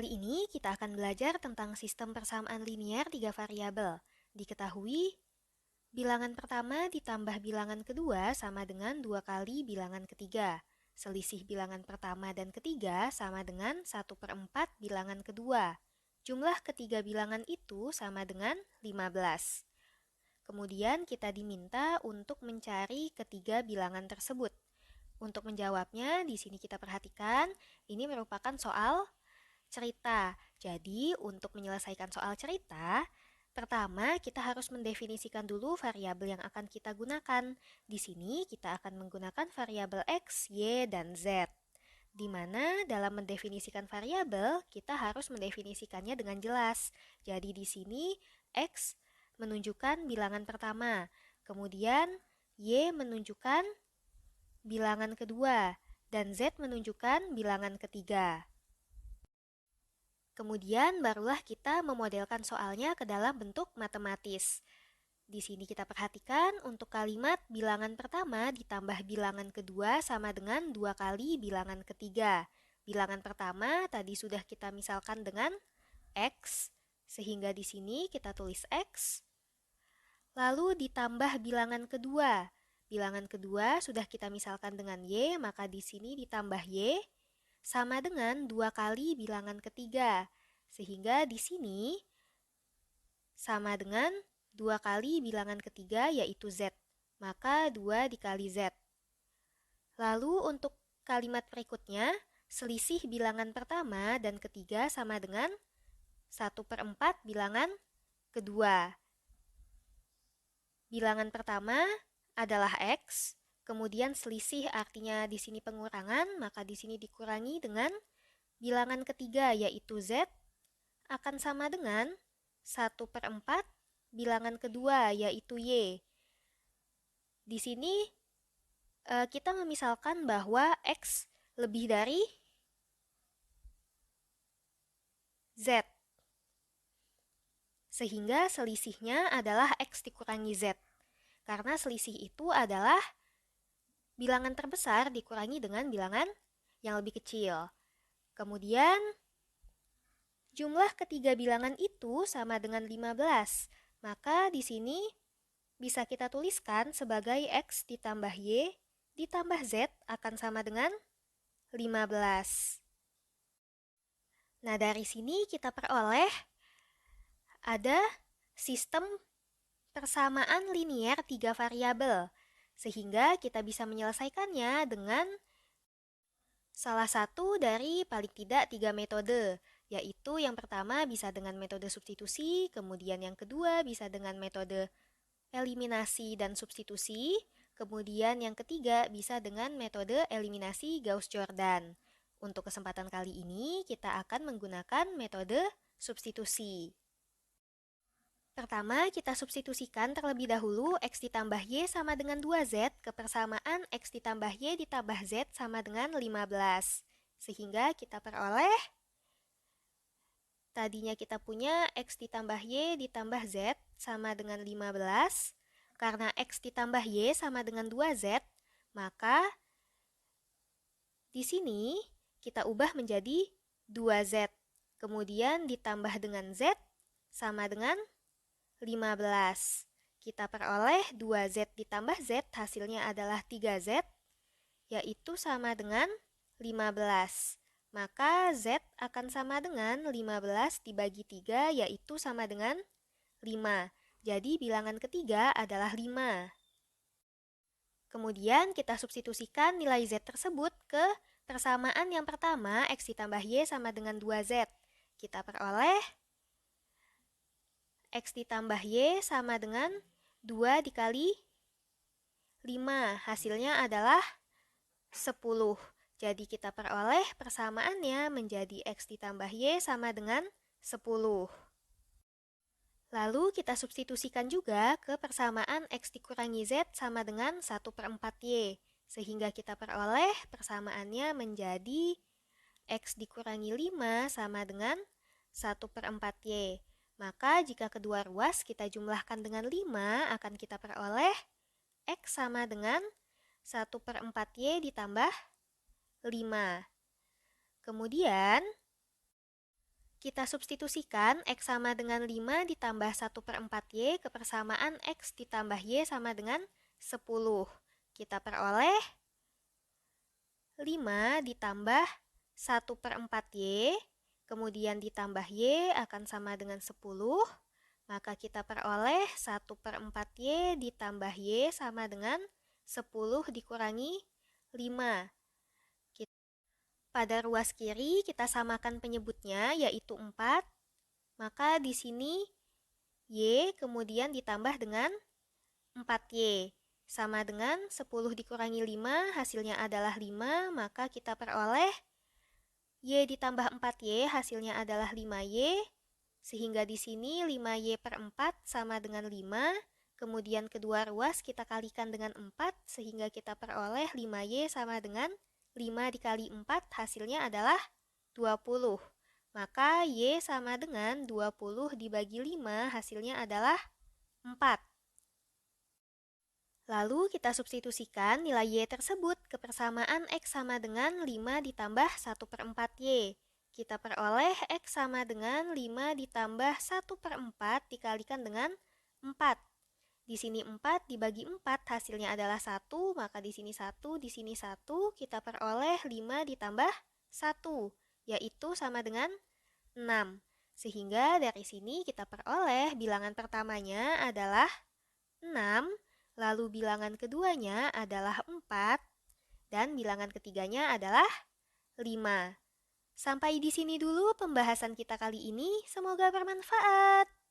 Kali ini kita akan belajar tentang sistem persamaan linear 3 variabel. Diketahui, bilangan pertama ditambah bilangan kedua sama dengan 2 kali bilangan ketiga. Selisih bilangan pertama dan ketiga sama dengan 1/4 bilangan kedua. Jumlah ketiga bilangan itu sama dengan 15. Kemudian kita diminta untuk mencari ketiga bilangan tersebut. Untuk menjawabnya, di sini kita perhatikan, ini merupakan soal cerita. Jadi, untuk menyelesaikan soal cerita, pertama kita harus mendefinisikan dulu variabel yang akan kita gunakan. Di sini kita akan menggunakan variabel X, Y, dan Z. Di mana dalam mendefinisikan variabel, kita harus mendefinisikannya dengan jelas. Jadi di sini X menunjukkan bilangan pertama, kemudian Y menunjukkan bilangan kedua, dan Z menunjukkan bilangan ketiga. Kemudian barulah kita memodelkan soalnya ke dalam bentuk matematis. Di sini kita perhatikan untuk kalimat bilangan pertama ditambah bilangan kedua sama dengan 2 kali bilangan ketiga. Bilangan pertama tadi sudah kita misalkan dengan X, sehingga di sini kita tulis X. Lalu ditambah bilangan kedua. Bilangan kedua sudah kita misalkan dengan Y, maka di sini ditambah Y sama dengan 2 kali bilangan ketiga. Sehingga di sini sama dengan 2 kali bilangan ketiga yaitu Z. Maka 2 dikali Z. Lalu untuk kalimat berikutnya, selisih bilangan pertama dan ketiga sama dengan 1/4 bilangan kedua. Bilangan pertama adalah X, kemudian selisih artinya di sini pengurangan, maka di sini dikurangi dengan bilangan ketiga yaitu Z akan sama dengan 1/4 bilangan kedua yaitu Y. Di sini kita memisalkan bahwa X lebih dari Z. Sehingga selisihnya adalah X dikurangi Z. Karena selisih itu adalah bilangan terbesar dikurangi dengan bilangan yang lebih kecil. Kemudian jumlah ketiga bilangan itu sama dengan 15. Maka di sini bisa kita tuliskan sebagai X ditambah Y ditambah Z akan sama dengan 15. Nah, dari sini kita peroleh ada sistem persamaan linear 3 variabel, sehingga kita bisa menyelesaikannya dengan salah satu dari paling tidak 3 metode, yaitu yang pertama bisa dengan metode substitusi, kemudian yang kedua bisa dengan metode eliminasi dan substitusi, kemudian yang ketiga bisa dengan metode eliminasi Gauss-Jordan. Untuk kesempatan kali ini, kita akan menggunakan metode substitusi. Pertama, kita substitusikan terlebih dahulu X ditambah Y sama dengan 2Z ke persamaan X ditambah Y ditambah Z sama dengan 15. Sehingga kita peroleh, tadinya kita punya X ditambah Y ditambah Z sama dengan 15. Karena X ditambah Y sama dengan 2Z, maka di sini kita ubah menjadi 2Z. Kemudian ditambah dengan Z sama dengan 15. Kita peroleh 2Z ditambah Z hasilnya adalah 3Z, yaitu sama dengan 15. Maka Z akan sama dengan 15 dibagi 3, yaitu sama dengan 5. Jadi bilangan ketiga adalah 5. Kemudian kita substitusikan nilai Z tersebut ke persamaan yang pertama, X ditambah Y sama dengan 2Z. Kita peroleh X ditambah Y sama dengan 2 dikali 5. Hasilnya adalah 10. Jadi kita peroleh persamaannya menjadi X ditambah Y sama dengan 10. Lalu kita substitusikan juga ke persamaan X dikurangi Z sama dengan 1/4 Y. Sehingga kita peroleh persamaannya menjadi X dikurangi 5 sama dengan 1/4 Y. Maka jika kedua ruas kita jumlahkan dengan 5, akan kita peroleh X sama dengan 1/4 Y ditambah 5. Kemudian Kita substitusikan X sama dengan 5 ditambah 1/4Y ke persamaan X ditambah Y sama dengan 10. Kita peroleh 5 ditambah 1/4Y, kemudian ditambah Y akan sama dengan 10. Maka kita peroleh 1/4Y ditambah Y sama dengan 10 dikurangi 5. Pada ruas kiri kita samakan penyebutnya yaitu 4. Maka di sini Y kemudian ditambah dengan 4Y. Sama dengan 10 dikurangi 5 hasilnya adalah 5. Maka kita peroleh Y ditambah 4Y hasilnya adalah 5Y. Sehingga di sini 5Y per 4 sama dengan 5. Kemudian kedua ruas kita kalikan dengan 4 sehingga kita peroleh 5Y sama dengan 5 dikali 4 hasilnya adalah 20. Maka Y sama dengan 20 dibagi 5 hasilnya adalah 4. Lalu kita substitusikan nilai Y tersebut ke persamaan X sama dengan 5 ditambah 1/4Y. Kita peroleh X sama dengan 5 ditambah 1/4 dikalikan dengan 4. Di sini 4 dibagi 4 hasilnya adalah 1, maka di sini 1, di sini 1, kita peroleh 5 ditambah 1, yaitu sama dengan 6. Sehingga dari sini kita peroleh bilangan pertamanya adalah 6, lalu bilangan keduanya adalah 4, dan bilangan ketiganya adalah 5. Sampai di sini dulu pembahasan kita kali ini, semoga bermanfaat.